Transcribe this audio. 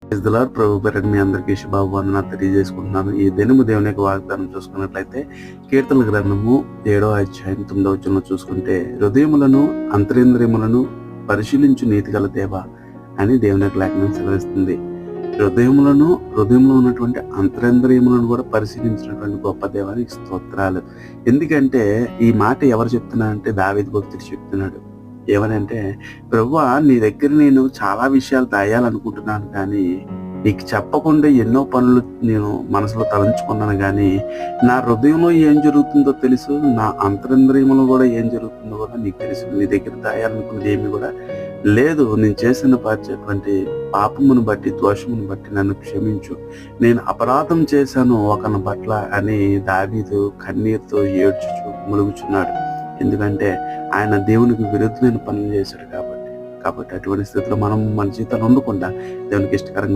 Praise the lord. ప్రభు పేరిట మీ అందరికీ శుభావందనాలు తెలియజేసుకుంటున్నాను. ఈ దినము దేవుని యొక్క వాగ్దానం చూసుకున్నట్లయితే కీర్తనల గ్రంథము 7వ అధ్యాయం 9వ వచనంలో చూసుకుంటే, హృదయములను అంతరింద్రియములను పరిశీలించు నీతిగల దేవా అని దేవుని యొక్క లేఖనం సెలవిస్తుంది. హృదయంలో ఉన్నటువంటి అంతరింద్రియములను కూడా పరిశీలించినటువంటి గొప్ప దేవానికి స్తోత్రాలు. ఎందుకంటే ఈ మాట ఎవరు చెప్తున్నారంటే దావీదు భక్తుడు చెప్తున్నాడు. ఏమనంటే, ప్రభువా నీ దగ్గర నేను చాలా విషయాలు దాయాలనుకుంటున్నాను, కానీ నీకు చెప్పకుండా ఎన్నో పనులు నేను మనసులో తలంచుకున్నాను, కానీ నా హృదయంలో ఏం జరుగుతుందో తెలుసు, నా అంతరింద్రియములో కూడా ఏం జరుగుతుందో కూడా నీకు తెలుసు. నీ దగ్గర దాయాలనుకున్నది ఏమి కూడా లేదు. నేను చేసిన పాచేటువంటి పాపమును బట్టి, దోషమును బట్టి నన్ను క్షమించు. నేను అపరాధం చేశాను ఒకని పట్ల అని దావీదు కన్నీరుతో ఏడ్చుచు ములుగుచున్నాడు. ఎందుకంటే ఆయన దేవునికి విరుద్ధమైన పనులు చేశాడు కాబట్టి అటువంటి స్థితిలో మనం మన జీవితాలు ఉండకుండా దేవునికి ఇష్టకరంగా